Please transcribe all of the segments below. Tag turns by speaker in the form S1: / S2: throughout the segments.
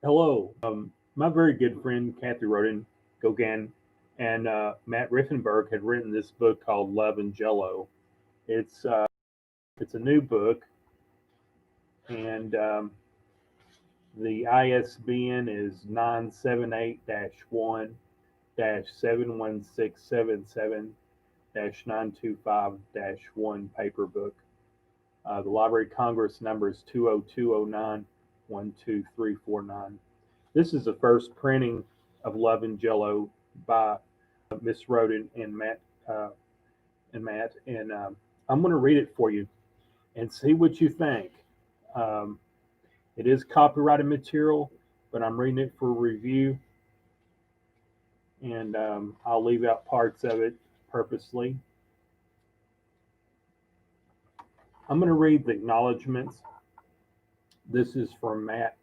S1: Hello. My very good friend Kathy Roden Gogan and Matt Riffenberg had written this book called Love and Jello. It's a new book, and the ISBN is 978-1-71677-925-1 paper book. The Library of Congress number is 20209-12349. This is the first printing of Love and Jello by Miss Roden uh, and I'm going to read it for you and see what you think. Um, it is copyrighted material, but I'm reading it for review, and I'll leave out parts of it purposely. I'm going to read the acknowledgments. This is from Matt.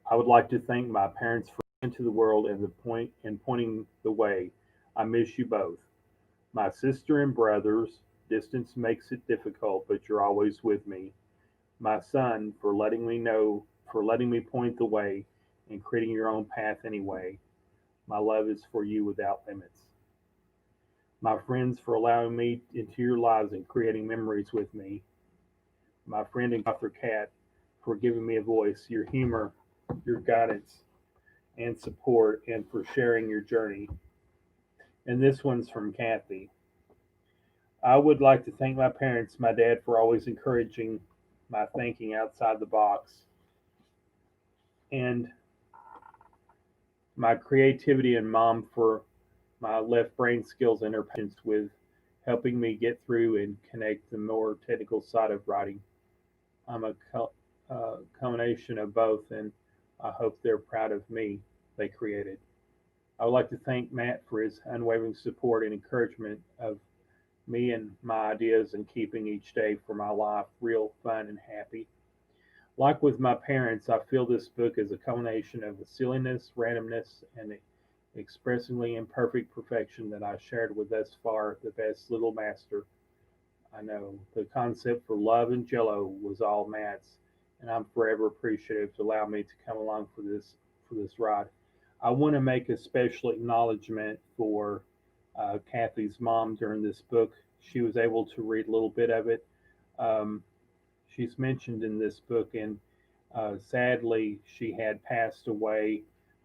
S1: I would like to thank my parents for into the world and the point and pointing the way. I miss you both. My sister and brothers, distance makes it difficult, but you're always with me. My son, for letting me point the way and creating your own path anyway. My love is for you without limits. My friends, for allowing me into your lives and creating memories with me. My friend and author Kat, for giving me a voice, your humor, your guidance, and support, and for sharing your journey. And this one's from Kathy. I would like to thank my parents, my dad, for always encouraging my thinking outside the box, and my creativity, and mom for my left brain skills and her patience with helping me get through and connect the more technical side of writing. I'm a combination of both, and I hope they're proud of me they created. I would like to thank Matt for his unwavering support and encouragement of me and my ideas and keeping each day for my life real fun and happy. Like with my parents, I feel this book is a combination of the silliness, randomness, and the expressingly imperfect perfection that I shared with thus far the best little master I know. The concept for Love and Jello was all Matt's, and I'm forever appreciative to allow me to come along for this ride. I want to make a special acknowledgement for Kathy's mom during this book. She was able to read a little bit of it. Um, she's mentioned in this book, and sadly, she had passed away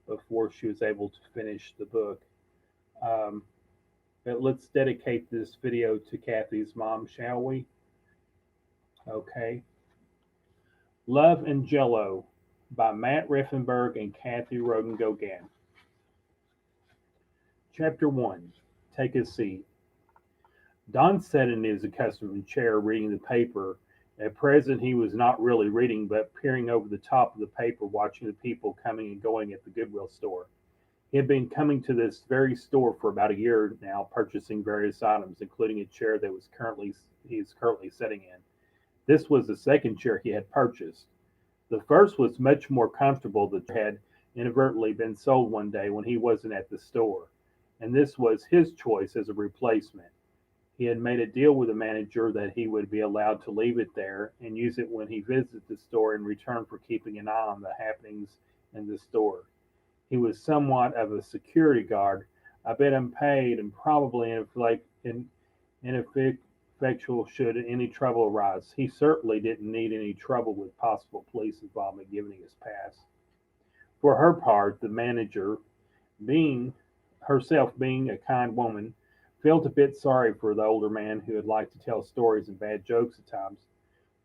S1: before she was able to finish the book. Um, but let's dedicate this video to Kathy's mom, shall we? Okay. Love and Jello by Matt Riffenberg and Kathy Roden Gogan. Chapter 1. Take a seat. Don sat in his accustomed chair reading the paper. At present, he was not really reading, but peering over the top of the paper, watching the people coming and going at the Goodwill store. He had been coming to this very store for about a year now, purchasing various items, including a chair that he is currently sitting in. This was the second chair he had purchased. The first was much more comfortable. The chair had inadvertently been sold one day when he wasn't at the store, and this was his choice as a replacement. He had made a deal with the manager that he would be allowed to leave it there and use it when he visited the store in return for keeping an eye on the happenings in the store. He was somewhat of a security guard, a bit unpaid, and probably ineffectual should any trouble arise. He certainly didn't need any trouble with possible police involvement given his past. For her part, the manager, being being a kind woman, felt a bit sorry for the older man who had liked to tell stories and bad jokes at times.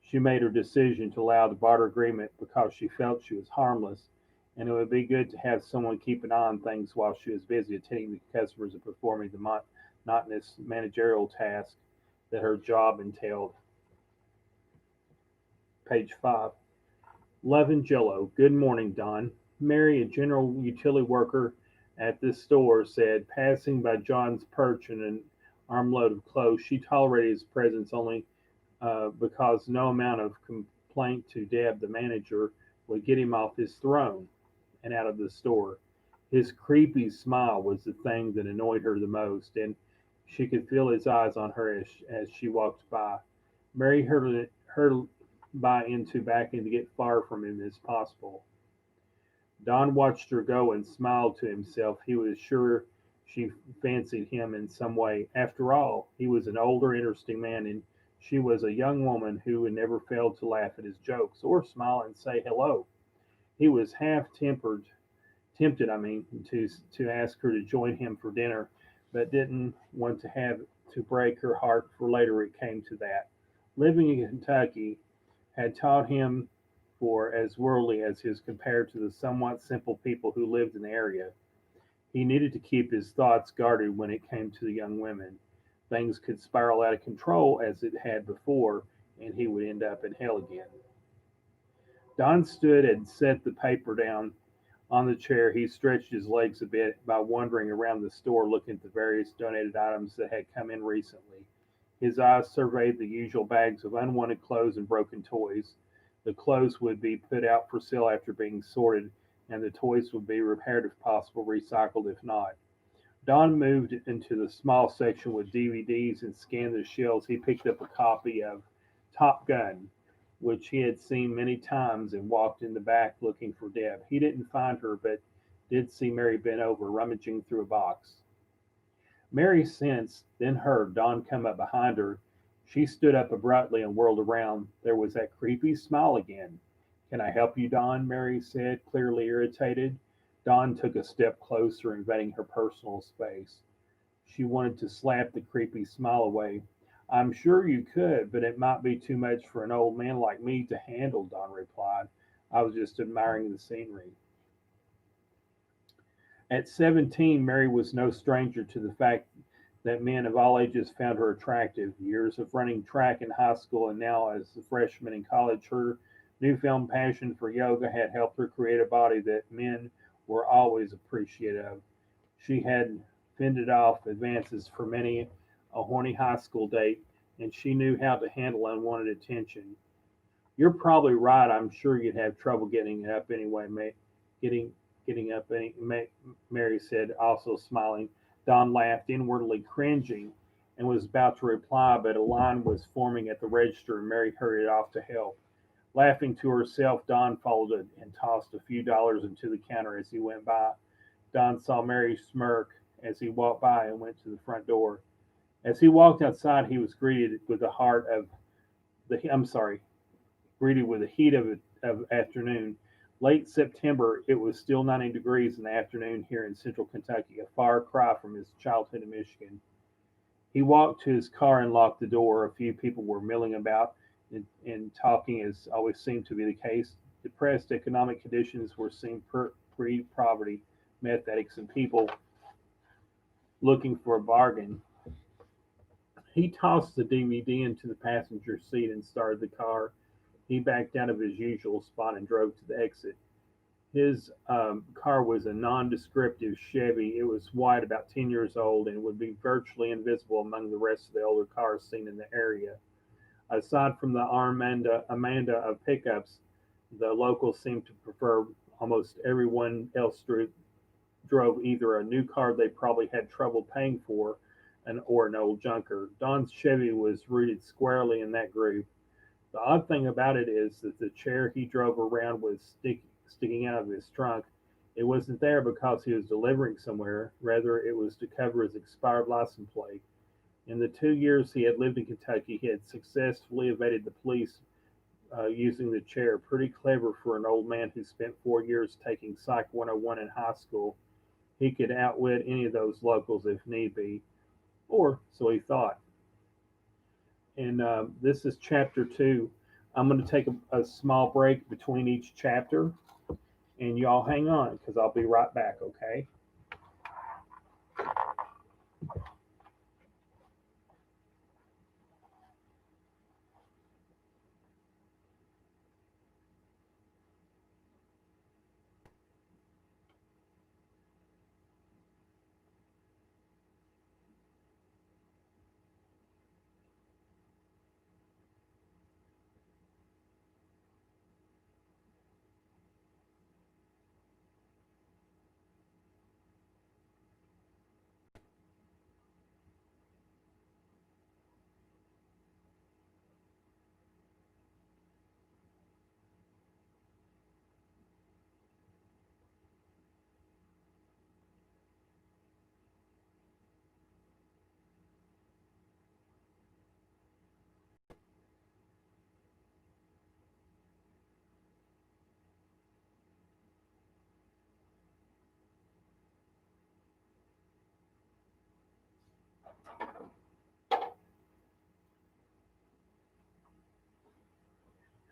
S1: She made her decision to allow the barter agreement because she felt she was harmless, and it would be good to have someone keep an eye on things while she was busy attending to customers and performing the monotonous managerial tasks that her job entailed. Page 5. Love and Jello. Good morning, Don. Mary, a general utility worker at this store, said, passing by John's perch and an armload of clothes. She tolerated his presence only because no amount of complaint to Deb, the manager, would get him off his throne and out of the store. His creepy smile was the thing that annoyed her the most, and she could feel his eyes on her as she walked by. Mary heard by into backing to get far from him as possible. Don watched her go and smiled to himself. He was sure she fancied him in some way. After all, he was an older, interesting man, and she was a young woman who would never fail to laugh at his jokes or smile and say hello. He was tempted, to ask her to join him for dinner, but didn't want to have to break her heart, for later it came to that. Living in Kentucky had taught him for as worldly as his compared to the somewhat simple people who lived in the area. He needed to keep his thoughts guarded when it came to the young women. Things could spiral out of control as it had before, and he would end up in hell again. Don stood and set the paper down on the chair. He stretched his legs a bit by wandering around the store looking at the various donated items that had come in recently. His eyes surveyed the usual bags of unwanted clothes and broken toys. The clothes would be put out for sale after being sorted, and the toys would be repaired if possible, recycled if not. Don moved into the small section with DVDs and scanned the shelves. He picked up a copy of Top Gun, which he had seen many times, and walked in the back looking for Deb. He didn't find her, but did see Mary bent over, rummaging through a box. Mary sensed, then heard Don come up behind her. She stood up abruptly and whirled around. There was that creepy smile again. "Can I help you, Don?" Mary said, clearly irritated. Don took a step closer, invading her personal space. She wanted to slap the creepy smile away. "I'm sure you could, but it might be too much for an old man like me to handle," Don replied. "I was just admiring the scenery." At 17, Mary was no stranger to the fact that men of all ages found her attractive. Years of running track in high school and now as a freshman in college, her newfound passion for yoga had helped her create a body that men were always appreciative of. She had fended off advances for many a horny high school date, and she knew how to handle unwanted attention. "You're probably right. I'm sure you'd have trouble getting up anyway, getting getting up. Mary said, also smiling. Don laughed, inwardly cringing, and was about to reply, but a line was forming at the register, and Mary hurried off to help. Laughing to herself, Don followed it and tossed a few dollars into the counter as he went by. Don saw Mary smirk as he walked by and went to the front door. As he walked outside, he was greeted with the heart of the I'm sorry, greeted with the heat of afternoon. Late September, it was still 90 degrees in the afternoon here in central Kentucky, a far cry from his childhood in Michigan. He walked to his car and locked the door. A few people were milling about and talking, as always seemed to be the case. Depressed economic conditions were seen pre poverty, meth addicts, and people looking for a bargain. He tossed the DVD into the passenger seat and started the car. He backed out of his usual spot and drove to the exit. His car was a nondescriptive Chevy. It was white, about 10 years old, and would be virtually invisible among the rest of the older cars seen in the area. Aside from the Amanda of pickups, the locals seemed to prefer almost everyone else drove either a new car they probably had trouble paying for or an old junker. Don's Chevy was rooted squarely in that group. The odd thing about it is that the chair he drove around was sticking out of his trunk. It wasn't there because he was delivering somewhere. Rather, it was to cover his expired license plate. In the 2 years he had lived in Kentucky, he had successfully evaded the police using the chair. Pretty clever for an old man who spent 4 years taking Psych 101 in high school. He could outwit any of those locals if need be, or so he thought. And this is chapter 2. I'm going to take a small break between each chapter, and y'all hang on because I'll be right back, okay?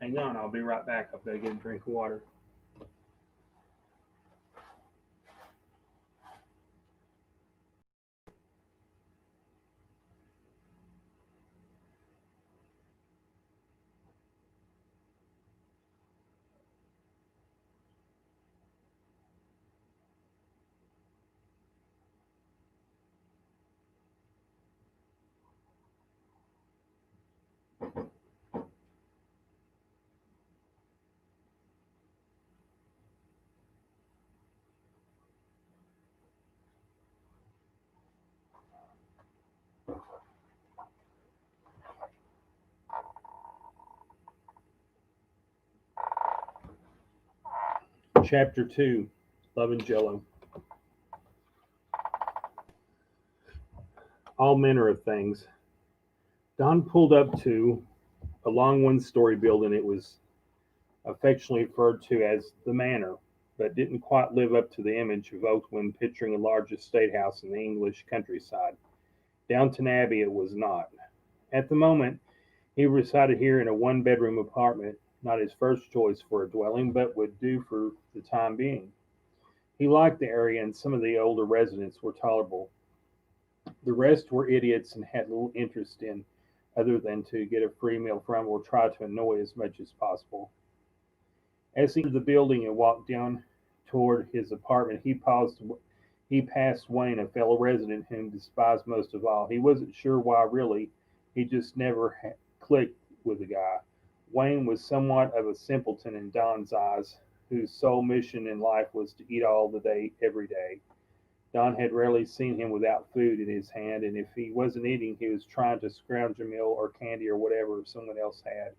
S1: Hang on, I'll be right back. I've got to get a drink of water. Chapter 2, Love and Jello. All manner of things. Don pulled up to a long one-story building. It was affectionately referred to as the Manor, but didn't quite live up to the image evoked when picturing a large estate house in the English countryside. Downton Abbey it was not. At the moment, he resided here in a one-bedroom apartment, not his first choice for a dwelling, but would do for the time being. He liked the area, and some of the older residents were tolerable. The rest were idiots and had little interest in other than to get a free meal from or try to annoy as much as possible. As he entered the building and walked down toward his apartment, he passed Wayne, a fellow resident whom despised most of all. He wasn't sure why, really. He just never clicked with the guy. Wayne was somewhat of a simpleton in Don's eyes, whose sole mission in life was to eat all the day, every day. Don had rarely seen him without food in his hand, and if he wasn't eating, he was trying to scrounge a meal or candy or whatever someone else had.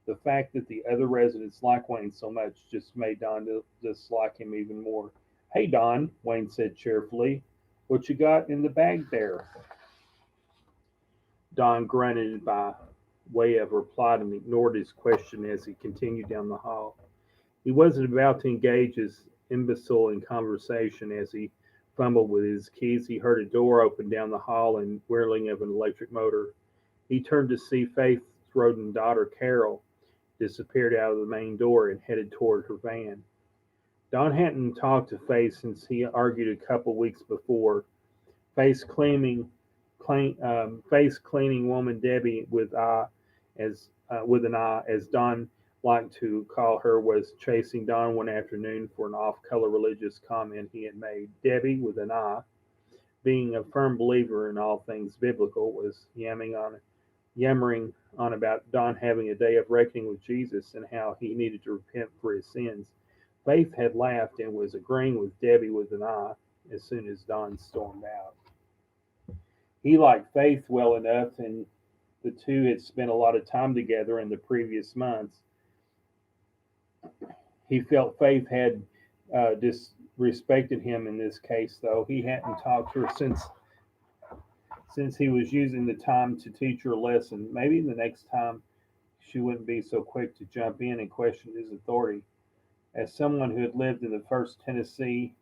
S1: The fact that the other residents liked Wayne so much just made Don dislike him even more. "Hey, Don," Wayne said cheerfully. "What you got in the bag there?" Don grunted by way of reply and ignored his question as he continued down the hall. He wasn't about to engage his imbecile in conversation. As he fumbled with his keys, he heard a door open down the hall and whirling of an electric motor. He turned to see Faith's rodent daughter, Carol, disappeared out of the main door and headed toward her van. Don hadn't talked to Faith since he argued a couple weeks before. Faith's face cleaning woman Debbie with an eye, as Don liked to call her, was chasing Don one afternoon for an off-color religious comment he had made. Debbie with an eye, being a firm believer in all things biblical, was yammering on about Don having a day of reckoning with Jesus and how he needed to repent for his sins. Faith had laughed and was agreeing with Debbie with an eye as soon as Don stormed out. He liked Faith well enough, and the two had spent a lot of time together in the previous months. He felt Faith had disrespected him in this case, though. He hadn't talked to her since he was using the time to teach her a lesson. Maybe the next time she wouldn't be so quick to jump in and question his authority. As someone who had lived in the first Tennessee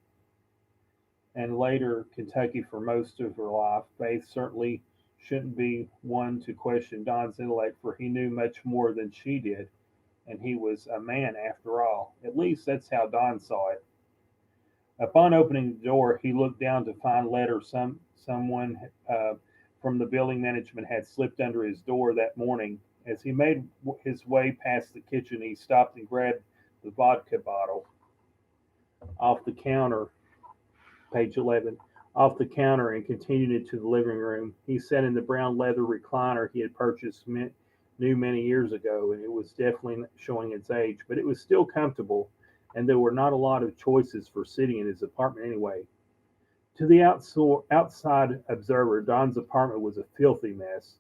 S1: and later Kentucky for most of her life, Faith certainly shouldn't be one to question Don's intellect, for he knew much more than she did, and he was a man after all. At least that's how Don saw it. Upon opening the door, he looked down to find letter someone from the building management had slipped under his door that morning. As he made his way past the kitchen, he stopped and grabbed the vodka bottle off the counter, page 11, off the counter, and continued into the living room. He sat in the brown leather recliner he had purchased new many years ago, and it was definitely showing its age, but it was still comfortable, and there were not a lot of choices for sitting in his apartment anyway. To the outside observer, Don's apartment was a filthy mess.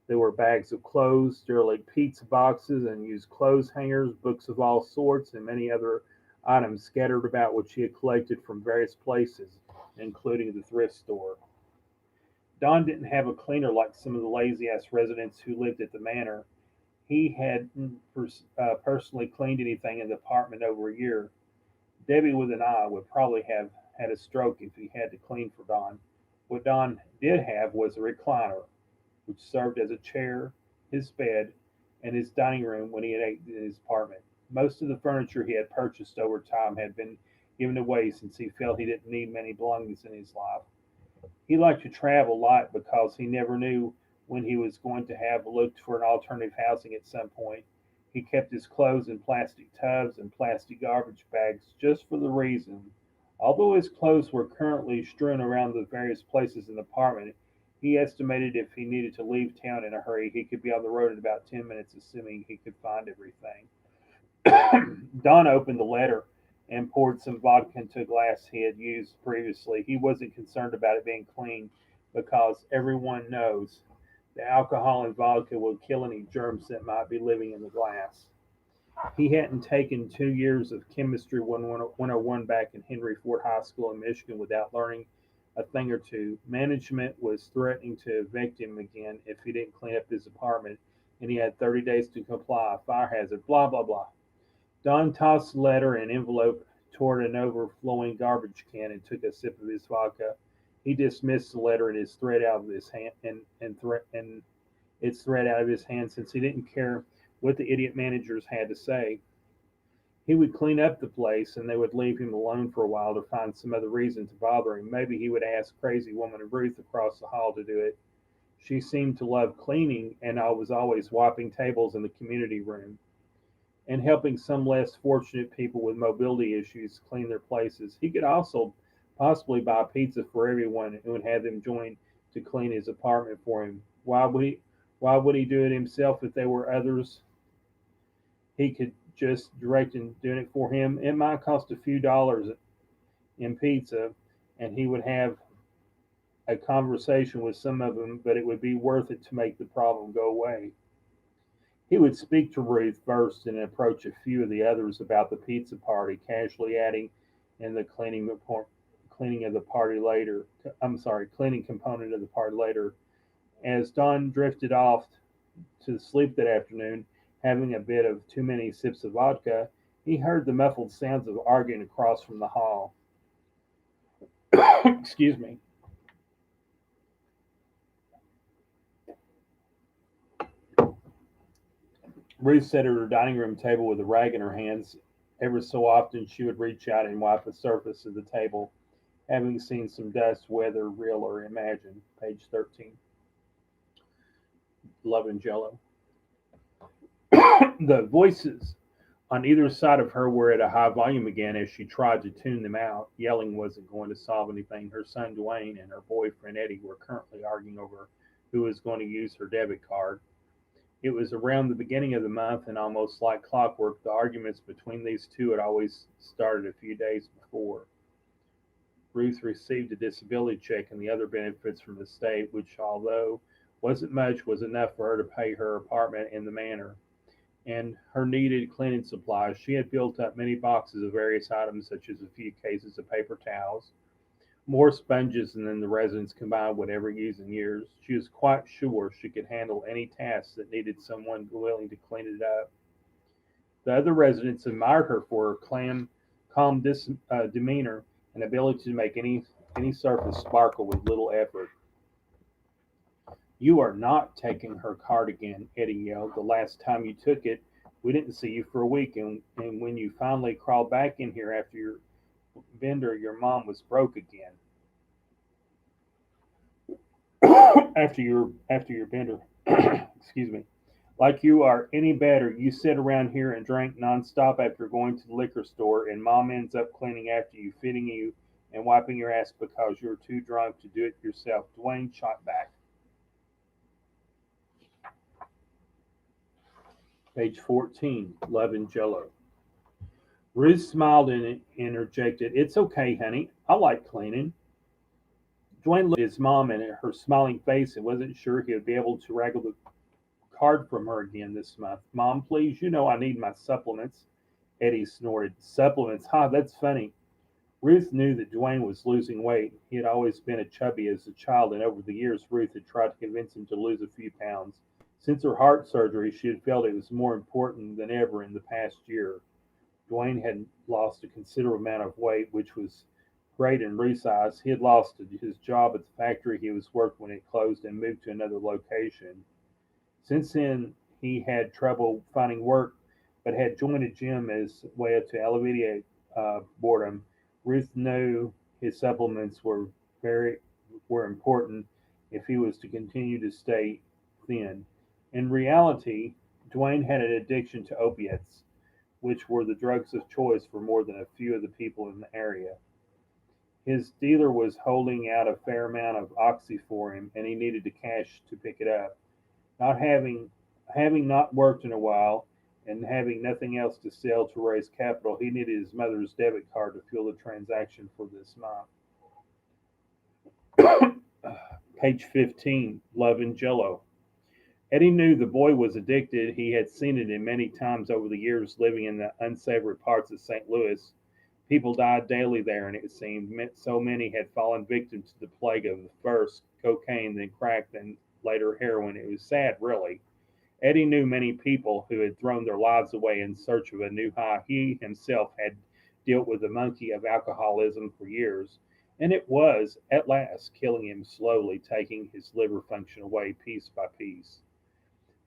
S1: There were bags of clothes, derelict pizza boxes, unused clothes hangers, books of all sorts, and many other items scattered about which he had collected from various places, including the thrift store. Don didn't have a cleaner like some of the lazy ass residents who lived at the manor. He hadn't personally cleaned anything in the apartment over a year. Debbie with an eye would probably have had a stroke if he had to clean for Don. What Don did have was a recliner, which served as a chair, his bed, and his dining room when he had ate in his apartment. Most of the furniture he had purchased over time had been given away since he felt he didn't need many belongings in his life. He liked to travel a lot because he never knew when he was going to have looked for an alternative housing at some point. He kept his clothes in plastic tubs and plastic garbage bags just for the reason. Although his clothes were currently strewn around the various places in the apartment, he estimated if he needed to leave town in a hurry, he could be on the road in about 10 minutes, assuming he could find everything. Don opened the letter and poured some vodka into a glass he had used previously. He wasn't concerned about it being clean because everyone knows the alcohol in vodka will kill any germs that might be living in the glass. He hadn't taken 2 years of chemistry 101 back in Henry Ford High School in Michigan without learning a thing or two. Management was threatening to evict him again if he didn't clean up his apartment, and he had 30 days to comply. Fire hazard, blah, blah, blah. Don tossed the letter and envelope toward an overflowing garbage can and took a sip of his vodka. He dismissed the letter and his thread out of his hand and its thread out of his hand since he didn't care what the idiot managers had to say. He would clean up the place and they would leave him alone for a while to find some other reason to bother him. Maybe he would ask crazy woman Ruth across the hall to do it. She seemed to love cleaning and I was always wiping tables in the community room and helping some less fortunate people with mobility issues clean their places. He could also possibly buy pizza for everyone and would have them join to clean his apartment for him. Why would he do it himself if there were others he could just direct in doing it for him? It might cost a few dollars in pizza and he would have a conversation with some of them, but it would be worth it to make the problem go away. He would speak to Ruth first and approach a few of the others about the pizza party, casually adding in the cleaning of the party later. I'm sorry, cleaning component of the party later. As Don drifted off to sleep that afternoon, having a bit of too many sips of vodka, he heard the muffled sounds of arguing across from the hall. Excuse me. Ruth sat at her dining room table with a rag in her hands. Every so often she would reach out and wipe the surface of the table, having seen some dust, whether real or imagined. Page 13. Love and Jello. The voices on either side of her were at a high volume again as she tried to tune them out. Yelling wasn't going to solve anything. Her son Dwayne and her boyfriend Eddie were currently arguing over who was going to use her debit card. It was around the beginning of the month, and almost like clockwork, the arguments between these two had always started a few days before. Ruth received a disability check and the other benefits from the state, which, although wasn't much, was enough for her to pay her apartment in the manor and her needed cleaning supplies. She had built up many boxes of various items, such as a few cases of paper towels, more sponges than the residents combined would ever use in years. She was quite sure she could handle any task that needed someone willing to clean it up. The other residents admired her for her calm demeanor and ability to make any surface sparkle with little effort. "You are not taking her card again," Eddie yelled. "The last time you took it, we didn't see you for a week, and when you finally crawled back in here after your bender, your mom was broke again." After your bender. Excuse me. "Like you are any better. You sit around here and drink nonstop after going to the liquor store, and mom ends up cleaning after you, feeding you, and wiping your ass because you're too drunk to do it yourself." Dwayne shot back. Page 14. Love and Jello. Ruth smiled and interjected, "It's okay, honey. I like cleaning." Dwayne looked at his mom and at her smiling face and wasn't sure he would be able to wrangle the card from her again this month. "Mom, please, you know I need my supplements." Eddie snorted. "Supplements? Ha, that's funny." Ruth knew that Dwayne was losing weight. He had always been a chubby as a child, and over the years Ruth had tried to convince him to lose a few pounds. Since her heart surgery, she had felt it was more important than ever in the past year. Dwayne had lost a considerable amount of weight, which was great in Ruth's eyes. He had lost his job at the factory he was working when it closed and moved to another location. Since then, he had trouble finding work, but had joined a gym as a way to alleviate boredom. Ruth knew his supplements very were important if he was to continue to stay thin. In reality, Dwayne had an addiction to opiates, which were the drugs of choice for more than a few of the people in the area. His dealer was holding out a fair amount of oxy for him, and he needed the cash to pick it up. Not having not worked in a while and having nothing else to sell to raise capital, he needed his mother's debit card to fuel the transaction for this month. Page 15, Love and Jello. Eddie knew the boy was addicted. He had seen it in many times over the years living in the unsavory parts of St. Louis. People died daily there, and it seemed so many had fallen victim to the plague of first cocaine, then crack, then later heroin. It was sad, really. Eddie knew many people who had thrown their lives away in search of a new high. He himself had dealt with the monkey of alcoholism for years, and it was, at last, killing him slowly, taking his liver function away piece by piece.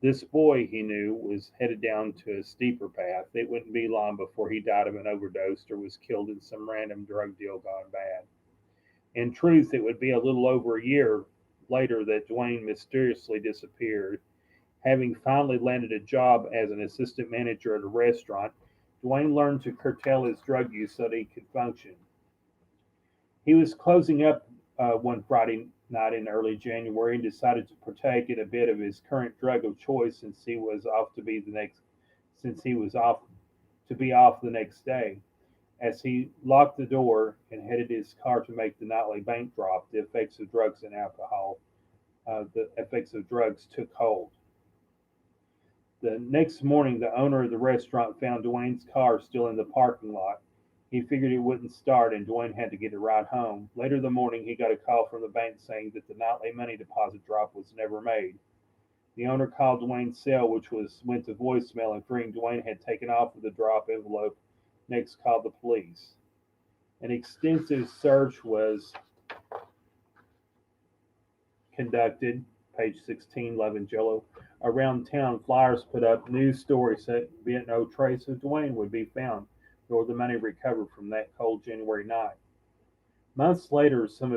S1: This boy, he knew, was headed down to a steeper path. It wouldn't be long before he died of an overdose or was killed in some random drug deal gone bad. In truth, it would be a little over a year later that Dwayne mysteriously disappeared. Having finally landed a job as an assistant manager at a restaurant, Dwayne learned to curtail his drug use so that he could function. He was closing up one Friday night in early January and decided to partake in a bit of his current drug of choice since he was off to be off the next day. As he locked the door and headed his car to make the nightly bank drop, the effects of drugs took hold. The next morning, the owner of the restaurant found Dwayne's car still in the parking lot. He figured it wouldn't start, and Dwayne had to get a ride home. Later in the morning, he got a call from the bank saying that the nightly money deposit drop was never made. The owner called Dwayne's cell, which went to voicemail, and fearing Dwayne had taken off with the drop envelope, next called the police. An extensive search was conducted, page 16, Love and Jello. Around town, flyers put up news stories that no trace of Dwayne would be found, nor the money recovered from that cold January night. Months later, some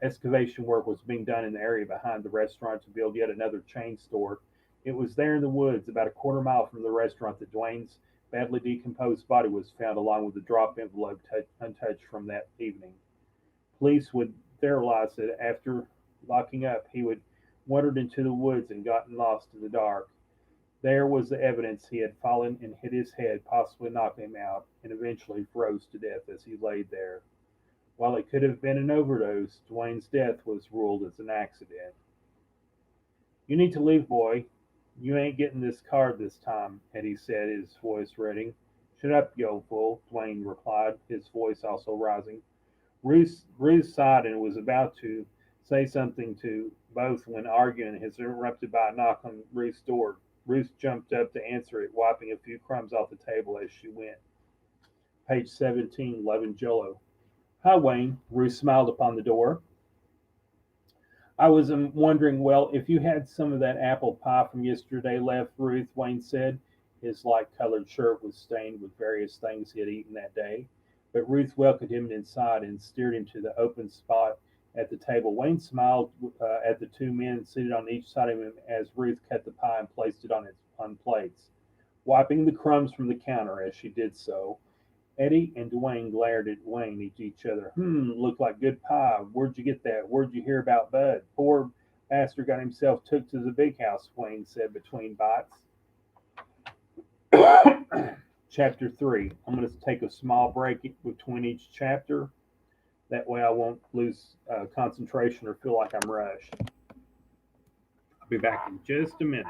S1: excavation work was being done in the area behind the restaurant to build yet another chain store. It was there in the woods, about a quarter mile from the restaurant, that Dwayne's badly decomposed body was found, along with the drop envelope untouched from that evening. Police would theorize that after locking up, he would wandered into the woods and gotten lost in the dark. There was the evidence he had fallen and hit his head, possibly knocking him out, and eventually froze to death as he laid there. While it could have been an overdose, Dwayne's death was ruled as an accident. "You need to leave, boy. You ain't getting this card this time," Eddie said, his voice reddening. "Shut up, you old fool," Dwayne replied, his voice also rising. Ruth sighed and was about to say something to both when arguing is interrupted by a knock on Ruth's door. Ruth jumped up to answer it, wiping a few crumbs off the table as she went. Page 17, Love and Jello. "Hi, Wayne." Ruth smiled upon the door. "I was wondering, well, if you had some of that apple pie from yesterday left, Ruth," Wayne said. His light-colored shirt was stained with various things he had eaten that day. But Ruth welcomed him inside and steered him to the open spot at the table. Wayne smiled at the two men seated on each side of him as Ruth cut the pie and placed it on plates, wiping the crumbs from the counter as she did so. Eddie and Dwayne glared at each other. Looked like good pie. Where'd you get that? Where'd you hear about Bud? Poor bastard got himself took to the big house," Wayne said between bites. Chapter 3. I'm going to take a small break between each chapter. That way I won't lose concentration or feel like I'm rushed. I'll be back in just a minute.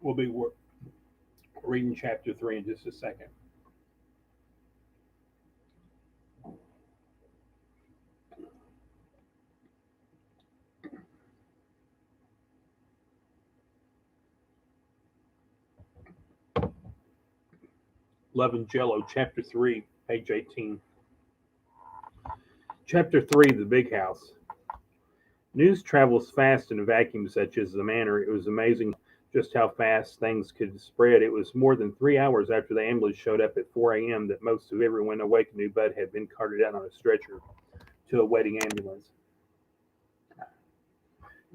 S1: We'll be reading chapter 3 in just a second. Love and Jello, chapter 3, page 18. Chapter 3, The Big House. News travels fast in a vacuum such as the manor. It was amazing just how fast things could spread. It was more than 3 hours after the ambulance showed up at 4 a.m. that most of everyone awake knew Bud had been carted out on a stretcher to a waiting ambulance.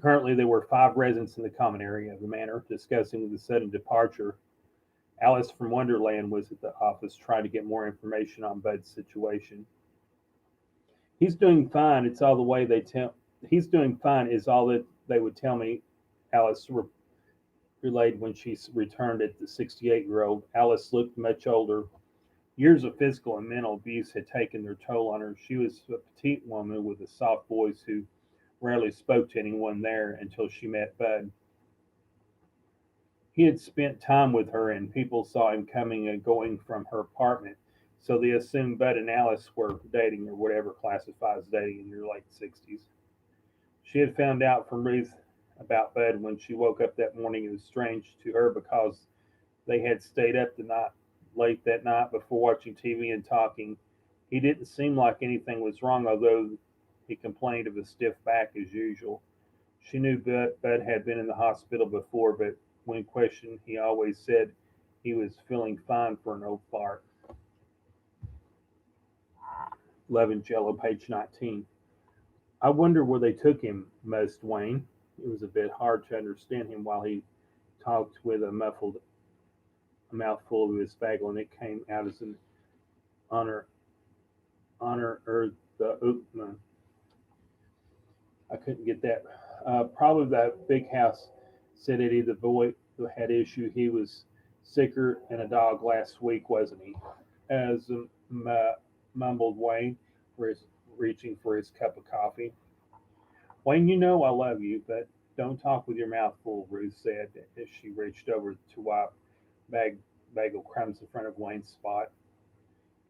S1: Currently, there were 5 residents in the common area of the manor discussing the sudden departure. Alice from Wonderland was at the office trying to get more information on Bud's situation. He's doing fine. It's all the way they tell. He's doing fine is all that they would tell me. Alice relayed when she returned at the 68-year-old. Alice looked much older. Years of physical and mental abuse had taken their toll on her. She was a petite woman with a soft voice who rarely spoke to anyone there until she met Bud. He had spent time with her, and people saw him coming and going from her apartment, so they assumed Bud and Alice were dating, or whatever classifies dating in your late 60s. She had found out from Ruth about Bud when she woke up that morning. It was strange to her because they had stayed up the night late that night before watching TV and talking. He didn't seem like anything was wrong, although he complained of a stiff back as usual. She knew Bud had been in the hospital before, but when questioned, he always said he was feeling fine for an old fart. 11 Jello, page 19. I wonder where they took him, mussed Wayne. It was a bit hard to understand him while he talked with a muffled mouthful of his bagel, and it came out as an honor or the no, I couldn't get that. Probably that big house, said Eddie. The boy who had issue. He was sicker than a dog last week, wasn't he? As mumbled Wayne, reaching for his cup of coffee. Wayne, you know I love you, but don't talk with your mouth full, Ruth said as she reached over to wipe bag, bagel crumbs in front of Wayne's spot.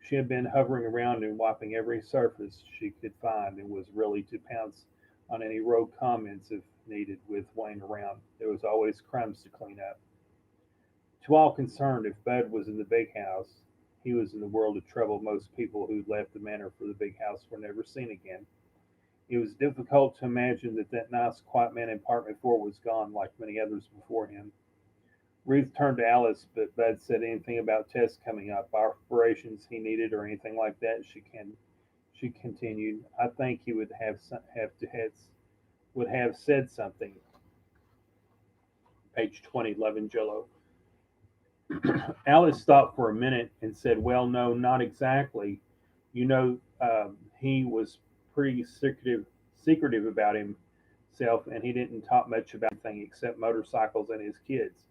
S1: She had been hovering around and wiping every surface she could find and was ready to pounce on any rogue comments if needed with Wayne around. There was always crumbs to clean up. To all concerned, if Bud was in the big house, he was in the world of trouble. Most people who left the manor for the big house were never seen again. It was difficult to imagine that that nice, quiet man in apartment 4 was gone like many others before him. Ruth turned to Alice, but Bud said anything about tests coming up, operations he needed, or anything like that. She continued, I think he would would have said something. Page 20, Love and Jello. Alice stopped for a minute and said, well, no, not exactly. You know, he was pretty secretive about himself, and he didn't talk much about anything except motorcycles and his kids.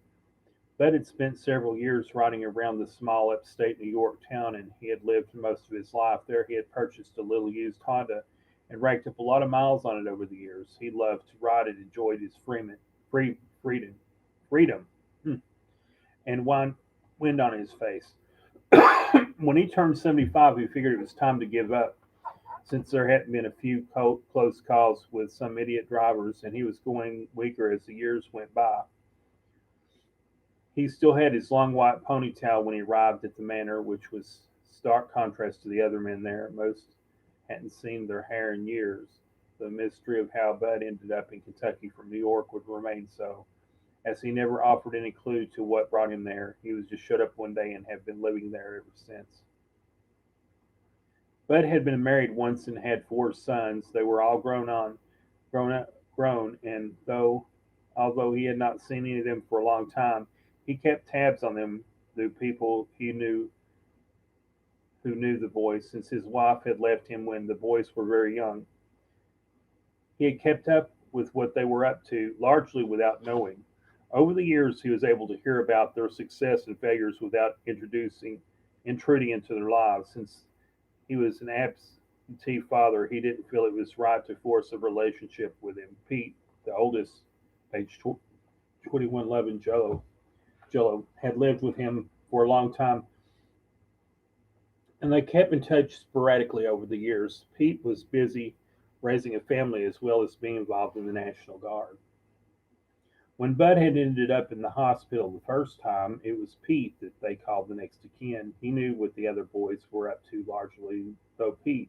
S1: Bud had spent several years riding around the small upstate New York town, and he had lived most of his life there. He had purchased a little used Honda and racked up a lot of miles on it over the years. He loved to ride and enjoyed his freedom, and wind on his face. When he turned 75, he figured it was time to give up, since there hadn't been a few close calls with some idiot drivers, and he was going weaker as the years went by. He still had his long white ponytail when he arrived at the manor, which was stark contrast to the other men there. Most hadn't seen their hair in years. The mystery of how Bud ended up in Kentucky from New York would remain so, as he never offered any clue to what brought him there. He was just showed up one day and had been living there ever since. Bud had been married once and had 4 sons. They were all grown, and although he had not seen any of them for a long time, he kept tabs on them, the people he knew who knew the boys, since his wife had left him when the boys were very young. He had kept up with what they were up to, largely without knowing. Over the years, he was able to hear about their success and failures without intruding into their lives. Since he was an absentee father, he didn't feel it was right to force a relationship with him. Pete, the oldest, page 21, Love and Jello. Jello, had lived with him for a long time, and they kept in touch sporadically over the years. Pete was busy raising a family as well as being involved in the National Guard. When Bud had ended up in the hospital the first time, it was Pete that they called the next of kin. He knew what the other boys were up to largely, though Pete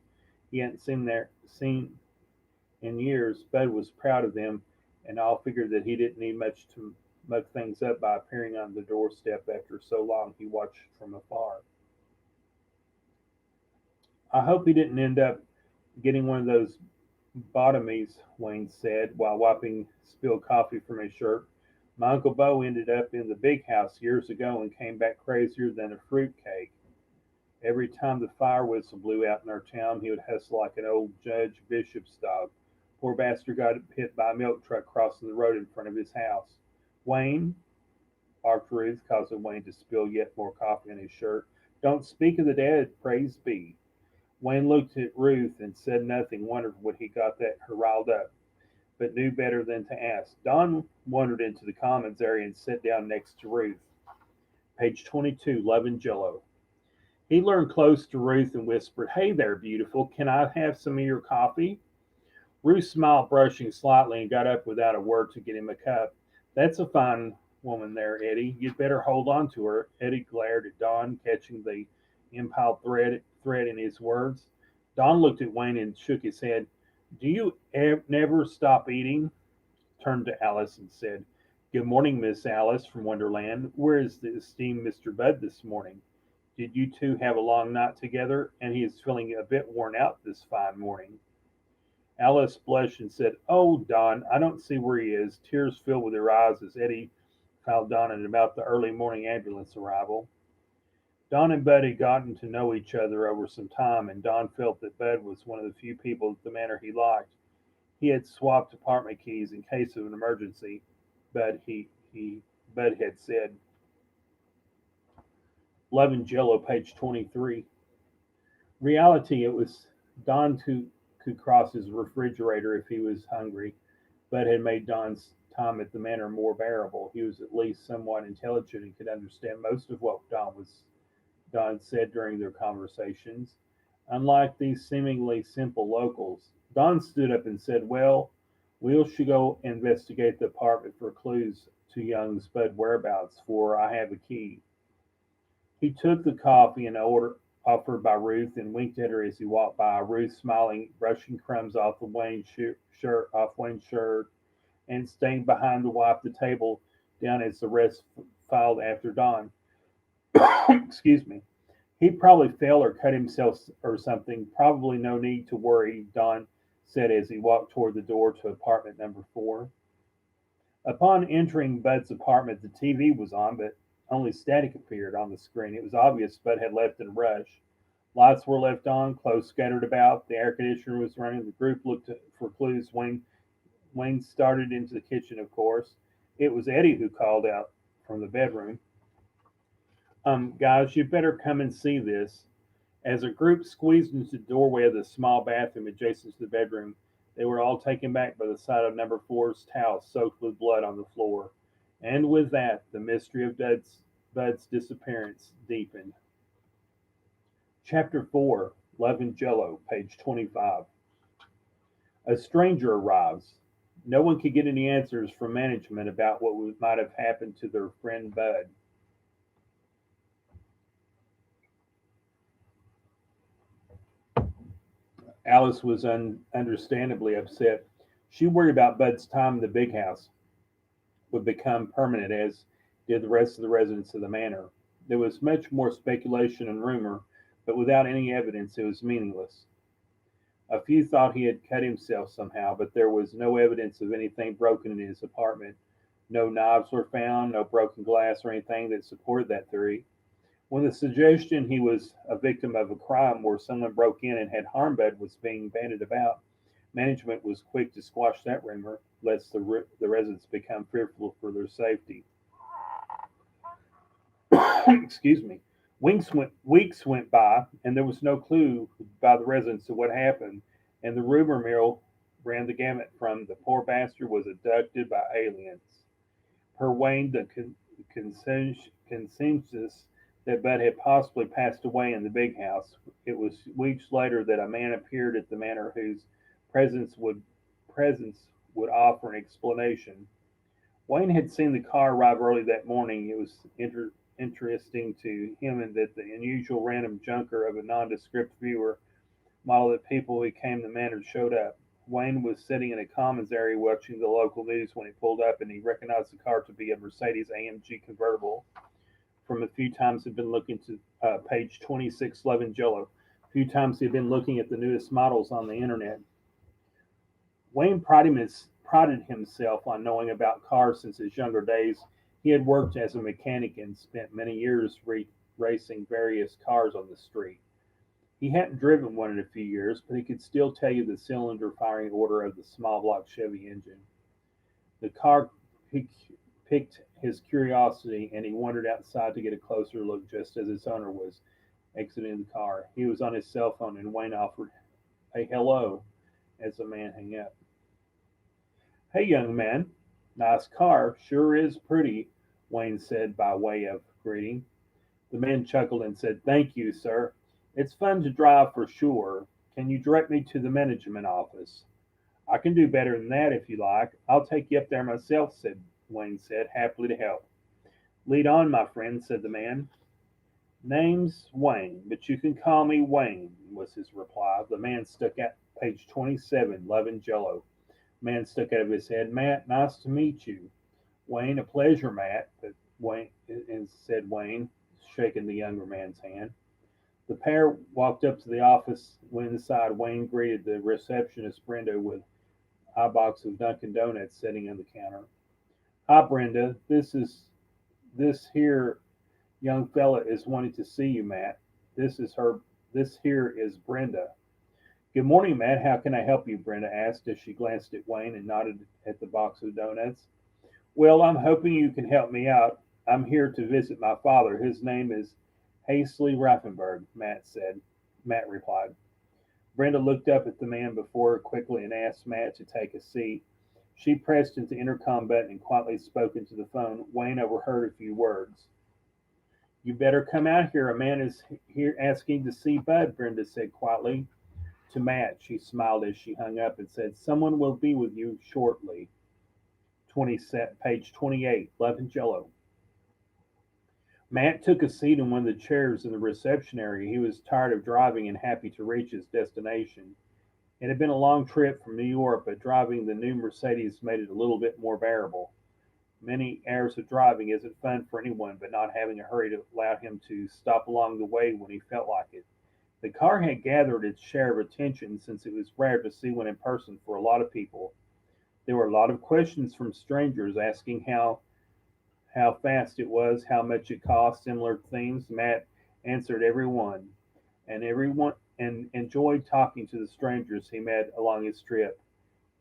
S1: he hadn't seen in years. Bud was proud of them and all figured that he didn't need much to mug things up by appearing on the doorstep after so long he watched from afar. I hope he didn't end up getting one of those bottomies, Wayne said while wiping spilled coffee from his shirt. My Uncle Bo ended up in the big house years ago and came back crazier than a fruit cake. Every time the fire whistle blew out in our town, he would hustle like an old Judge Bishop's dog. Poor bastard got hit by a milk truck crossing the road in front of his house. Wayne, barked Ruth, causing Wayne to spill yet more coffee on his shirt. Don't speak of the dead, praise be. Wayne looked at Ruth and said nothing, wondered what he got that her riled up, but knew better than to ask. Don wandered into the commons area and sat down next to Ruth. Page 22, Love and Jello. He leaned close to Ruth and whispered, Hey there, beautiful. Can I have some of your coffee? Ruth smiled, brushing slightly, and got up without a word to get him a cup. That's a fine woman there, Eddie. You'd better hold on to her. Eddie glared at Don, catching the impaled thread in his words. Don looked at Wayne and shook his head. Do you never stop eating? Turned to Alice and said, Good morning, Miss Alice from Wonderland. Where is the esteemed Mr. Budd this morning? Did you two have a long night together? And he is feeling a bit worn out this fine morning. Alice blushed and said, Oh, Don, I don't see where he is. Tears filled with her eyes as Eddie filed Don in about the early morning ambulance arrival. Don and Bud had gotten to know each other over some time, and Don felt that Bud was one of the few people at the manor he liked. He had swapped apartment keys in case of an emergency, Bud Bud had said. Love and Jello, page 23. Reality, it was Don who could cross his refrigerator if he was hungry. Bud had made Don's time at the manor more bearable. He was at least somewhat intelligent and could understand most of what Don said during their conversations. Unlike these seemingly simple locals, Don stood up and said, Well, we should go investigate the apartment for clues to young Spud's whereabouts, for I have a key. He took the coffee and order offered by Ruth and winked at her as he walked by. Ruth smiling, brushing crumbs off Wayne's shirt, and staying behind to wipe the table down as the rest filed after Don. Excuse me. He probably fell or cut himself or something. Probably no need to worry, Don said as he walked toward the door to apartment number 4. Upon entering Bud's apartment, the TV was on, but only static appeared on the screen. It was obvious Bud had left in a rush. Lights were left on, clothes scattered about, the air conditioner was running. The group looked for clues. Wayne started into the kitchen, of course. It was Eddie who called out from the bedroom. Guys, you better come and see this. As a group squeezed into the doorway of the small bathroom adjacent to the bedroom, they were all taken back by the sight of number 4's towel soaked with blood on the floor. And with that, the mystery of Bud's disappearance deepened. Chapter 4, Love and Jello, page 25. A stranger arrives. No one could get any answers from management about what might have happened to their friend Bud. Alice was understandably upset. She worried about Bud's time in the big house would become permanent, as did the rest of the residents of the manor. There was much more speculation and rumor, but without any evidence, it was meaningless. A few thought he had cut himself somehow, but there was no evidence of anything broken in his apartment. No knives were found, no broken glass or anything that supported that theory. When the suggestion he was a victim of a crime where someone broke in and had harmed Bud was being bandied about, management was quick to squash that rumor, lest the residents become fearful for their safety. Excuse me. Weeks went by, and there was no clue by the residents to what happened, and the rumor mill ran the gamut from the poor bastard was abducted by aliens. Per Wayne, the consensus that Bud had possibly passed away in the big house. It was weeks later that a man appeared at the manor whose presence would presence would offer an explanation. Wayne had seen the car arrive early that morning. It was interesting to him in that the unusual random junker of a nondescript viewer model that people who came to manor showed up. Wayne was sitting in a commons area watching the local news when he pulled up, and he recognized the car to be a Mercedes AMG convertible. From a few times he'd been looking to page 26, Love Jello. A few times he'd been looking at the newest models on the internet. Wayne prided himself on knowing about cars since his younger days. He had worked as a mechanic and spent many years racing various cars on the street. He hadn't driven one in a few years, but he could still tell you the cylinder firing order of the small block Chevy engine. The car piqued his curiosity, and he wandered outside to get a closer look just as its owner was exiting the car. He was on his cell phone, and Wayne offered a hello as the man hung up. Hey, young man, nice car, sure is pretty, Wayne said by way of greeting. The man chuckled and said, Thank you, sir. It's fun to drive for sure. Can you direct me to the management office? I can do better than that if you like. I'll take you up there myself, Wayne said, happily to help. Lead on, my friend, said the man. Name's Wayne, but you can call me Wayne, was his reply. The man stuck out page 27, Love and Jello. Man stuck out of his head. Matt, nice to meet you. Wayne, a pleasure, Matt, said Wayne, shaking the younger man's hand. The pair walked up to the office. When inside, Wayne greeted the receptionist, Brenda, with a box of Dunkin' Donuts sitting on the counter. Hi, Brenda. This here young fella is wanting to see you, Matt. This here is Brenda. Good morning, Matt. How can I help you? Brenda asked as she glanced at Wayne and nodded at the box of donuts. Well, I'm hoping you can help me out. I'm here to visit my father. His name is Hastily Raffenberg, Matt replied. Brenda looked up at the man before her quickly and asked Matt to take a seat. She pressed into the intercom button and quietly spoke into the phone. Wayne overheard a few words. You better come out here. A man is here asking to see Bud, Brenda said quietly. To Matt, she smiled as she hung up and said, Someone will be with you shortly. Page 28, Love and Jello. Matt took a seat in one of the chairs in the reception area. He was tired of driving and happy to reach his destination. It had been a long trip from New York, but driving the new Mercedes made it a little bit more bearable. Many hours of driving isn't fun for anyone, but not having a hurry to allow him to stop along the way when he felt like it. The car had gathered its share of attention since it was rare to see one in person for a lot of people. There were a lot of questions from strangers asking how fast it was, how much it cost, similar themes. Matt answered everyone and enjoyed talking to the strangers he met along his trip.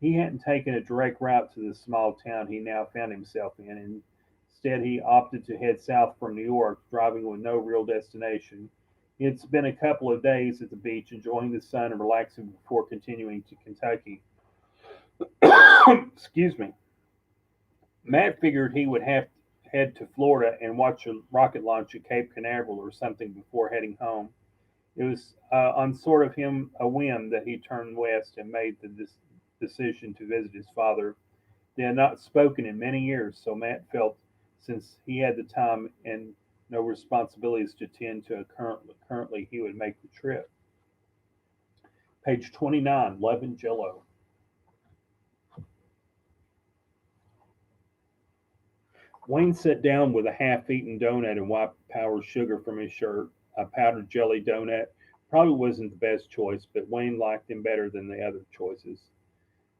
S1: He hadn't taken a direct route to the small town he now found himself in, and instead he opted to head south from New York, driving with no real destination. He had spent a couple of days at the beach enjoying the sun and relaxing before continuing to Kentucky. Excuse me. Matt figured he would have to head to Florida and watch a rocket launch at Cape Canaveral or something before heading home. It was on sort of him a whim that he turned west and made the decision to visit his father. They had not spoken in many years, so Matt felt since he had the time and no responsibilities to tend to currently he would make the trip. Page 29, Love and Jello. Wayne sat down with a half-eaten donut and wiped powdered sugar from his shirt. A powdered jelly donut probably wasn't the best choice, but Wayne liked him better than the other choices.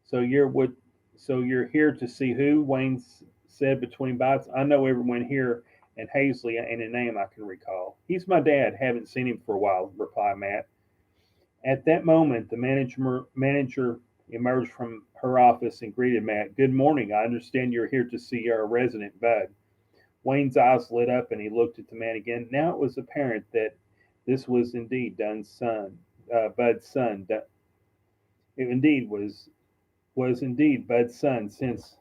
S1: So you're what? So you're here to see who? Wayne said between bites. I know everyone here, and Hazley ain't a name I can recall. He's my dad. Haven't seen him for a while, replied Matt. At that moment, the manager emerged from her office and greeted Matt. Good morning. I understand you're here to see our resident, Bud. Wayne's eyes lit up and he looked at the man again. Now it was apparent that this was indeed Bud's son. It indeed was indeed Bud's son, since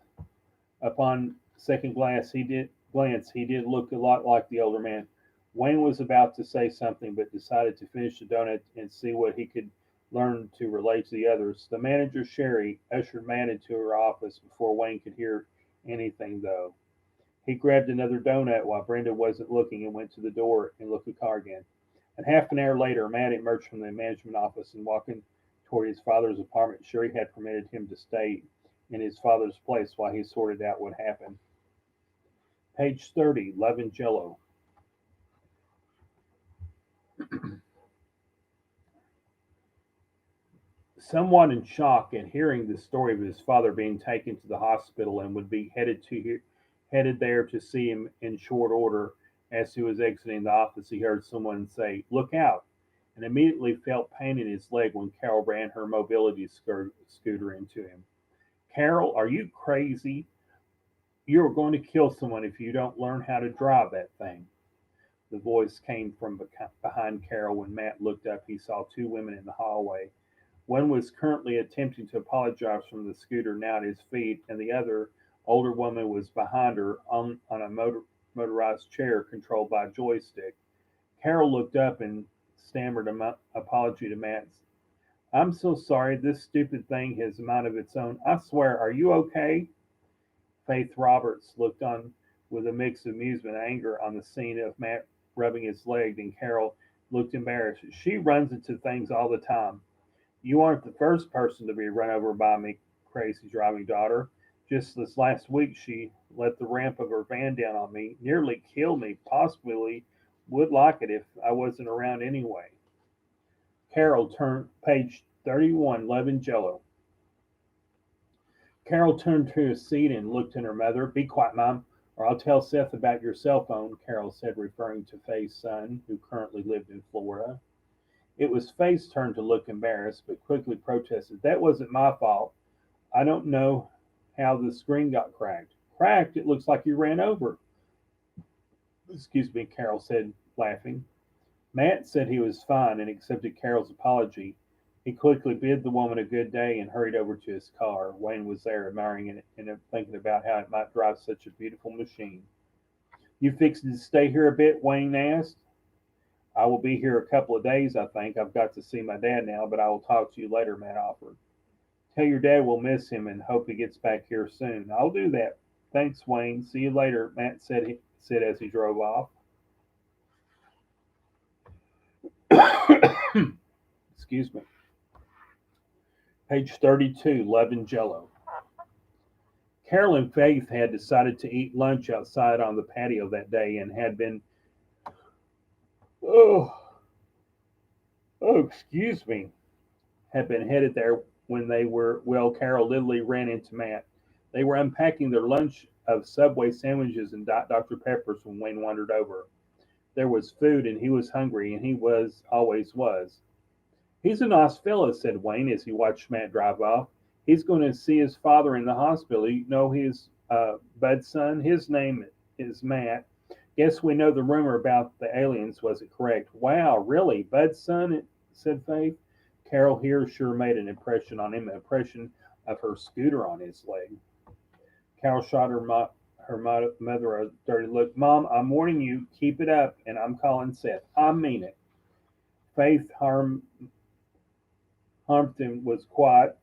S1: upon second glance he glance, he did look a lot like the older man. Wayne was about to say something, but decided to finish the donut and see what he could learn to relate to the others. The manager, Sherry, ushered Matt into her office before Wayne could hear anything, though. He grabbed another donut while Brenda wasn't looking and went to the door and looked at the car again. And half an hour later, Matt emerged from the management office and walking toward his father's apartment. Sherry had permitted him to stay in his father's place while he sorted out what happened. Page 30, Love and Jello. Somewhat in shock at hearing the story of his father being taken to the hospital and would be headed there to see him in short order, as he was exiting the office, he heard someone say, "Look out," and immediately felt pain in his leg when Carol ran her mobility scooter into him. "Carol, are you crazy? You are going to kill someone if you don't learn how to drive that thing." The voice came from behind Carol. When Matt looked up, he saw two women in the hallway. One was currently attempting to apologize from the scooter now at his feet, and the other, older woman, was behind her on a motorized chair controlled by a joystick. Carol looked up and stammered an apology to Matt. "I'm so sorry. This stupid thing has a mind of its own. I swear, are you okay?" Faith Roberts looked on with a mix of amusement and anger on the scene of Matt rubbing his leg, and Carol looked embarrassed. "She runs into things all the time. You aren't the first person to be run over by me, crazy driving daughter. Just this last week, she let the ramp of her van down on me, nearly killed me, possibly would like it if I wasn't around anyway." Carol turned page 31, Love and Jello. Carol turned to her seat and looked at her mother. "Be quiet, Mom, or I'll tell Seth about your cell phone," Carol said, referring to Faye's son, who currently lived in Florida. It was Faye's turn to look embarrassed, but quickly protested. "That wasn't my fault. I don't know how the screen got cracked." "Cracked? It looks like you ran over." "Excuse me," Carol said, laughing. Matt said he was fine and accepted Carol's apology. He quickly bid the woman a good day and hurried over to his car. Wayne was there, admiring it and thinking about how it might drive such a beautiful machine. "You fixing to stay here a bit?" Wayne asked. "I will be here a couple of days, I think. I've got to see my dad now, but I will talk to you later," Matt offered. "Tell your dad we'll miss him and hope he gets back here soon." "I'll do that. Thanks, Wayne. See you later," Matt said as he drove off. Excuse me. Page 32, Love and Jello. Carol and Faith had decided to eat lunch outside on the patio that day and had been, oh, excuse me, had been headed there when they were, well, Carol literally ran into Matt. They were unpacking their lunch of Subway sandwiches and Dr. Peppers when Wayne wandered over. There was food, and he was hungry, and he always was. "He's a nice fellow," said Wayne as he watched Matt drive off. "He's going to see his father in the hospital. You know his Bud's son? His name is Matt. Guess we know the rumor about the aliens wasn't correct." "Wow, really? Bud's son?" said Faith. Carol here sure made an impression on him, an impression of her scooter on his leg. Carol shot her mother a dirty look. "Mom, I'm warning you, keep it up, and I'm calling Seth. I mean it." Faith Harmpton was quiet.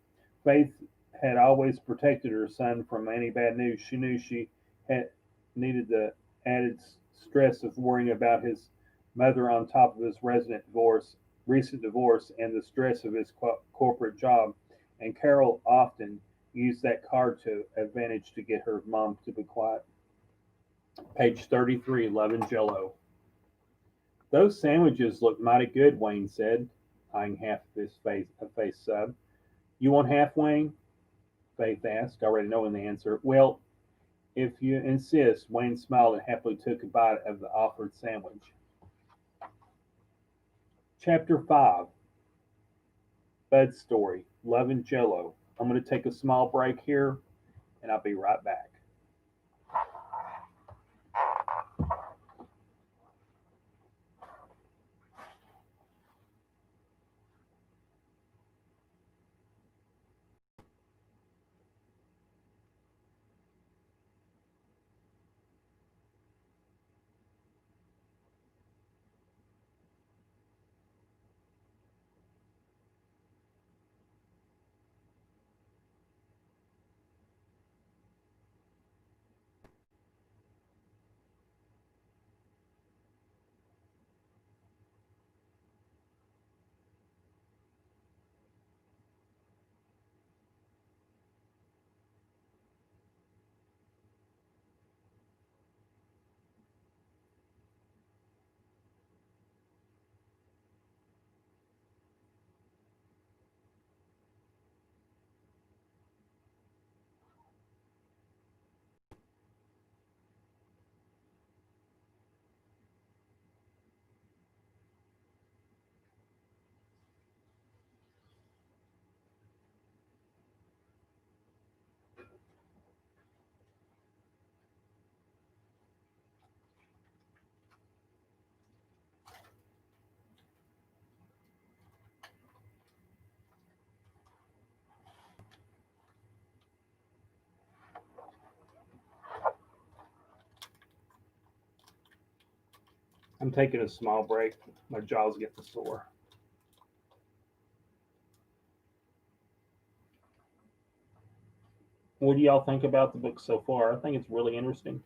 S1: Faith had always protected her son from any bad news. She knew she had needed the added stress of worrying about his mother on top of his recent divorce, and the stress of his corporate job. And Carol often used that card to advantage to get her mom to be quiet. Page 33, Love and Jello. "Those sandwiches look mighty good," Wayne said, eyeing half of his face sub. "You want half, Wayne?" Faith asked, already knowing the answer. "Well, if you insist." Wayne smiled and happily took a bite of the offered sandwich. Chapter 5, Bud's Story, Love and Jello. I'm going to take a small break here, and I'll be right back. I'm taking a small break. My jaw's getting sore. What do y'all think about the book so far? I think it's really interesting.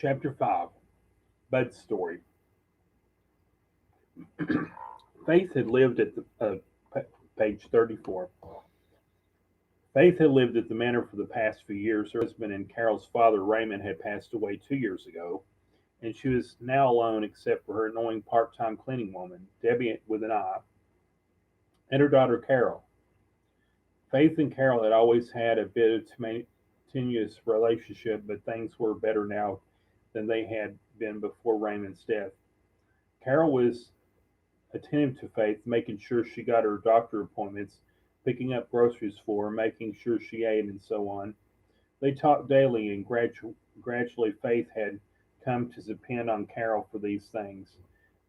S1: Chapter 5, Bud's Story. Faith had lived at the page 34. Faith had lived at the manor for the past few years. Her husband and Carol's father, Raymond, had passed away 2 years ago, and she was now alone except for her annoying part time cleaning woman, Debbie with an I, and her daughter, Carol. Faith and Carol had always had a bit of tenuous relationship, but things were better now than they had been before Raymond's death. Carol was attentive to Faith, making sure she got her doctor appointments, picking up groceries for her, making sure she ate, and so on. They talked daily, and gradually Faith had come to depend on Carol for these things.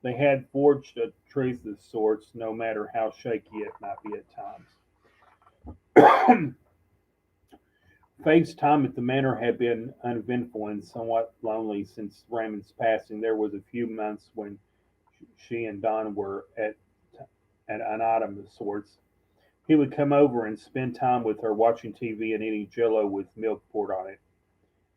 S1: They had forged a truce of sorts, no matter how shaky it might be at times. Faith's time at the manor had been uneventful and somewhat lonely since Raymond's passing. There was a few months when she and Don were at an item of sorts. He would come over and spend time with her watching TV and eating Jello with milk poured on it.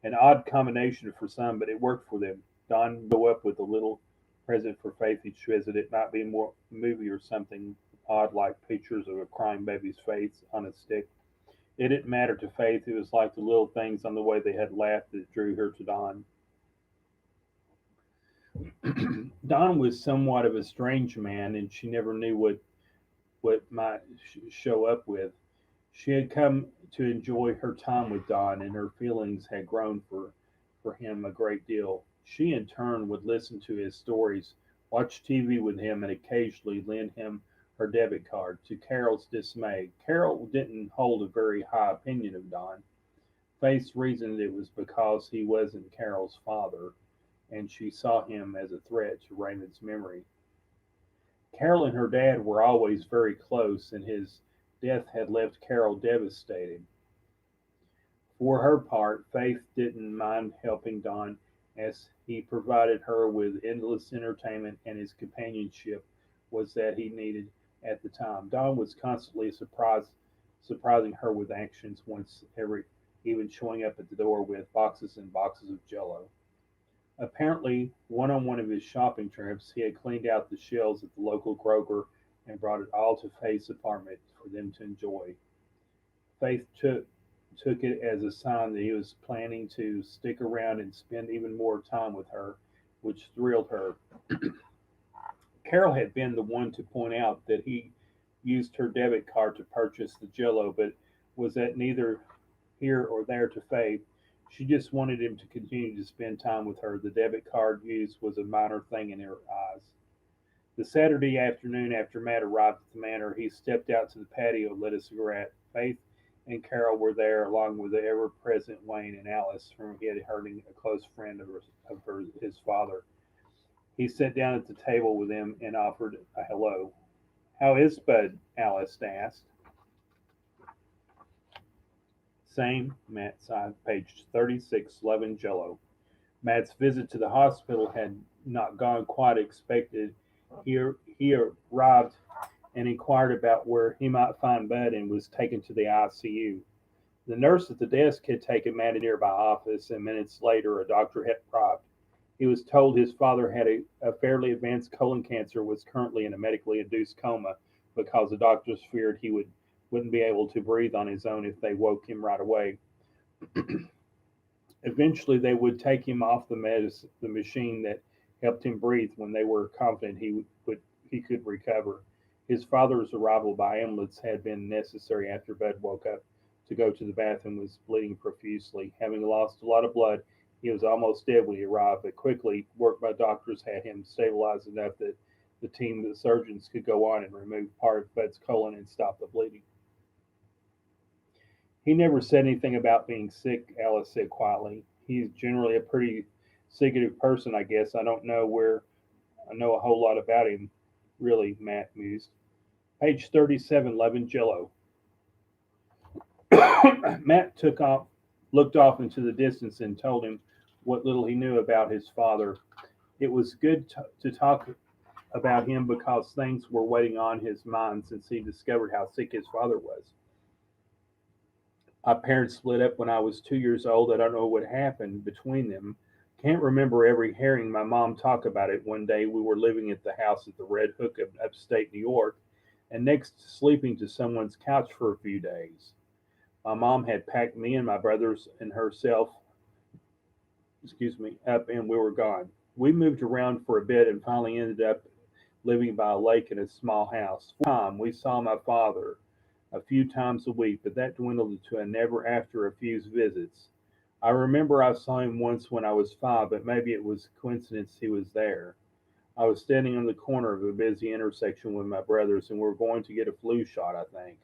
S1: An odd combination for some, but it worked for them. Don would go up with a little present for Faith each visit. It might be more movie or something odd like pictures of a crying baby's face on a stick. It didn't matter to Faith. It was like the little things on the way they had laughed that drew her to Don. Don was somewhat of a strange man, and she never knew what might show up with. She had come to enjoy her time with Don, and her feelings had grown for him a great deal. She, in turn, would listen to his stories, watch TV with him, and occasionally lend him her debit card. To Carol's dismay, Carol didn't hold a very high opinion of Don. Faith reasoned it was because he wasn't Carol's father, and she saw him as a threat to Raymond's memory. Carol and her dad were always very close, and his death had left Carol devastated. For her part, Faith didn't mind helping Don, as he provided her with endless entertainment, and his companionship was that he needed at the time. Don was constantly surprising her with actions, once every even showing up at the door with boxes and boxes of Jello. Apparently, on one of his shopping trips, he had cleaned out the shelves at the local Kroger and brought it all to Faith's apartment for them to enjoy. Faith took it as a sign that he was planning to stick around and spend even more time with her, which thrilled her. Carol had been the one to point out that he used her debit card to purchase the Jello, but was at neither here or there to Faith. She just wanted him to continue to spend time with her. The debit card use was a minor thing in her eyes. The Saturday afternoon after Matt arrived at the manor, he stepped out to the patio, lit a cigarette. Faith and Carol were there, along with the ever-present Wayne and Alice, whom he had heard a close friend his father. He sat down at the table with them and offered a hello. "How is Bud?" Alice asked. "Same," Matt sighed. Page 36, Love and Jello. Matt's visit to the hospital had not gone quite expected. He arrived and inquired about where he might find Bud and was taken to the ICU. The nurse at the desk had taken Matt to a nearby office, and minutes later a doctor had arrived. He was told his father had a fairly advanced colon cancer, was currently in a medically induced coma because the doctors feared wouldn't be able to breathe on his own if they woke him right away. Eventually, they would take him off the machine that helped him breathe when they were confident he could recover. His father's arrival by ambulance had been necessary after Bud woke up to go to the bathroom and was bleeding profusely. Having lost a lot of blood, he was almost dead when he arrived, but quickly, work by doctors had him stabilized enough that the surgeons could go on and remove part of Bud's colon and stop the bleeding. "He never said anything about being sick," Alice said quietly. "He's generally a pretty secretive person, I guess. I don't know where I know a whole lot about him, really," Matt mused. Page 37, Love and Jello. Matt looked off into the distance and told him what little he knew about his father. It was good to talk about him because things were weighing on his mind since he discovered how sick his father was. "My parents split up when I was 2 years old. I don't know what happened between them. Can't remember ever hearing my mom talk about it. One day we were living at the house at the Red Hook of upstate New York, and next sleeping to someone's couch for a few days. My mom had packed me and my brothers and herself, up, and we were gone. We moved around for a bit and finally ended up living by a lake in a small house. We saw my father a few times a week, but that dwindled to a never after a few visits. I remember I saw him once when I was 5, but maybe it was coincidence he was there. I was standing on the corner of a busy intersection with my brothers, and we were going to get a flu shot, I think.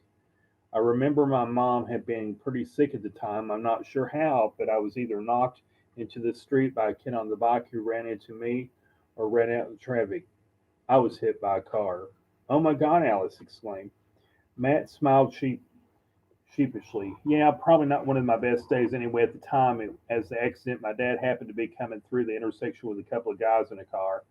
S1: I remember my mom had been pretty sick at the time. I'm not sure how, but I was either knocked into the street by a kid on the bike who ran into me or ran out in traffic. I was hit by a car." "Oh my God," Alice exclaimed. Matt smiled sheepishly. "Yeah, probably not one of my best days anyway at the time. As the accident, my dad happened to be coming through the intersection with a couple of guys in a car.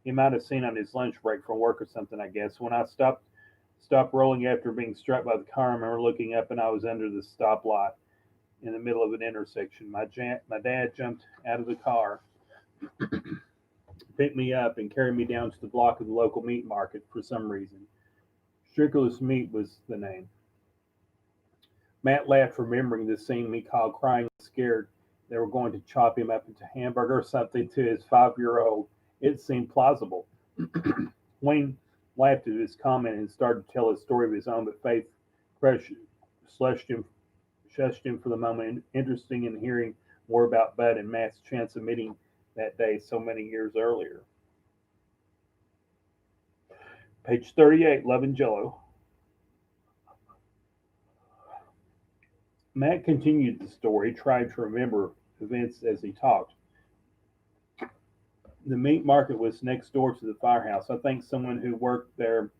S1: He might have seen on his lunch break from work or something, I guess. When I stopped rolling after being struck by the car, I remember looking up and I was under the stoplight in the middle of an intersection. My dad jumped out of the car, picked me up, and carried me down to the block of the local meat market for some reason. Strickler's Meat was the name." Matt laughed, remembering the scene he called crying and scared they were going to chop him up into hamburger or something to his 5-year-old. It seemed plausible. Wayne laughed at his comment and started to tell a story of his own, but Faith crushed, slushed him, shushed him for the moment, interested in hearing more about Bud and Matt's chance of meeting that day so many years earlier. Page 38, Love and Jello. Matt continued the story, trying to remember events as he talked. "The meat market was next door to the firehouse. I think someone who worked there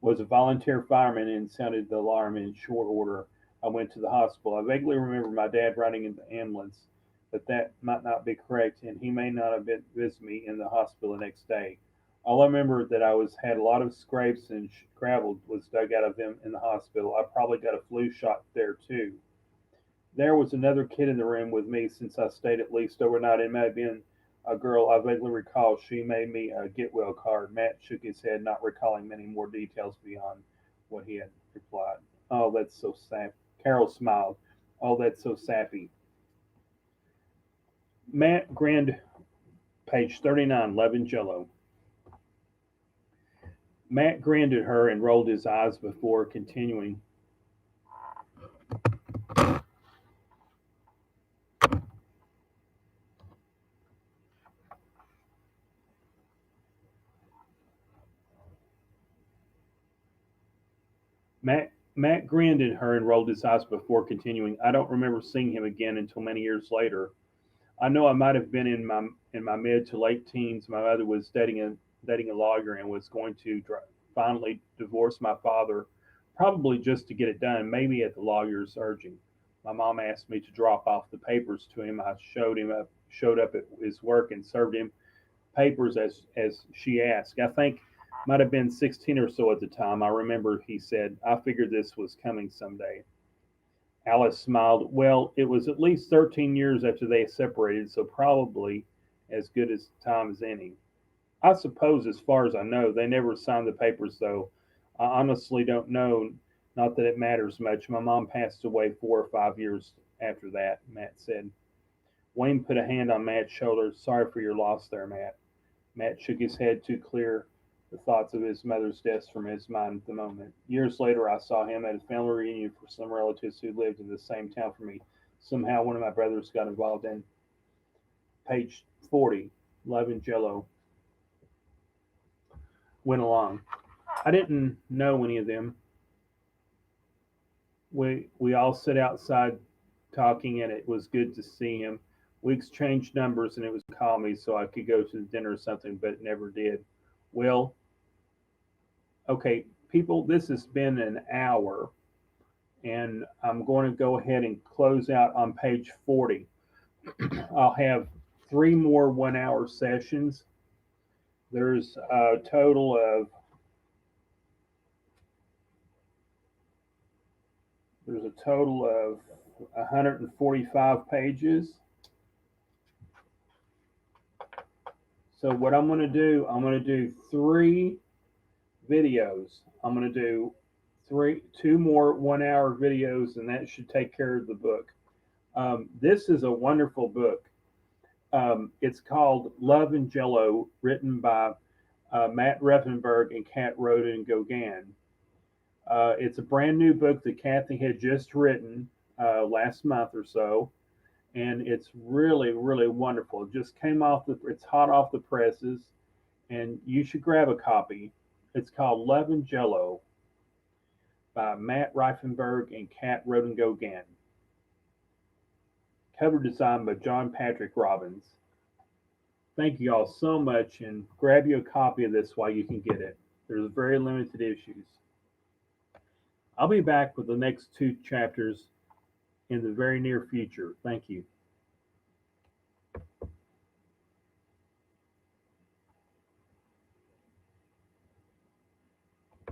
S1: was a volunteer fireman and sounded the alarm in short order. I went to the hospital. I vaguely remember my dad riding in the ambulance, but that might not be correct, and he may not have been with me in the hospital the next day. All I remember that I was had a lot of scrapes and gravel was dug out of them in the hospital. I probably got a flu shot there too. There was another kid in the room with me since I stayed at least overnight. It may have been a girl. I vaguely recall she made me a get well card." Matt shook his head, not recalling many more details beyond what he had replied. "Oh, that's so sad." Carol smiled. "Oh, that's so sappy." Matt grinned. Page 39, Love and Jello. Matt grinned at her and rolled his eyes before continuing. Matt grinned at her and rolled his eyes before continuing. I don't remember seeing him again until many years later. I know I might have been in my mid to late teens. My mother was dating a lawyer and was going to finally divorce my father, probably just to get it done, maybe at the lawyer's urging. My mom asked me to drop off the papers to him. I showed up at his work and served him papers as she asked. I think might have been 16 or so at the time. I remember he said, "I figured this was coming someday." Alice smiled. Well, it was at least 13 years after they separated, so probably as good a time as any. I suppose, as far as I know, they never signed the papers, though. I honestly don't know. Not that it matters much. My mom passed away 4 or 5 years after that, Matt said. Wayne put a hand on Matt's shoulder. Sorry for your loss there, Matt. Matt shook his head to clear the thoughts of his mother's death from his mind at the moment. Years later, I saw him at a family reunion for some relatives who lived in the same town for me. Somehow, one of my brothers got involved in. Page 40, Love and Jello went along. I didn't know any of them. We all sat outside talking, and it was good to see him. We exchanged numbers, and it was call me so I could go to dinner or something, but it never did. Well, okay, people, this has been an hour, and I'm going to go ahead and close out on page 40. I'll have 3 more 1 hour sessions. There's a total of 145 pages. So what I'm going to do 3 videos. I'm going to do 2 more 1 hour videos, and that should take care of the book. This is a wonderful book. It's called Love and Jello, written by Matt Reffenberg and Kat Roden-Gauguin. It's a brand new book that Kathy had just written last month or so, and it's really, really wonderful. It just came it's hot off the presses, and you should grab a copy. It's called Love and Jello by Matt Reifenberg and Kat Roden-Gauguin. Cover design by John Patrick Robbins. Thank you all so much, and grab you a copy of this while you can get it. There's very limited issues. I'll be back with the next 2 chapters in the very near future. Thank you.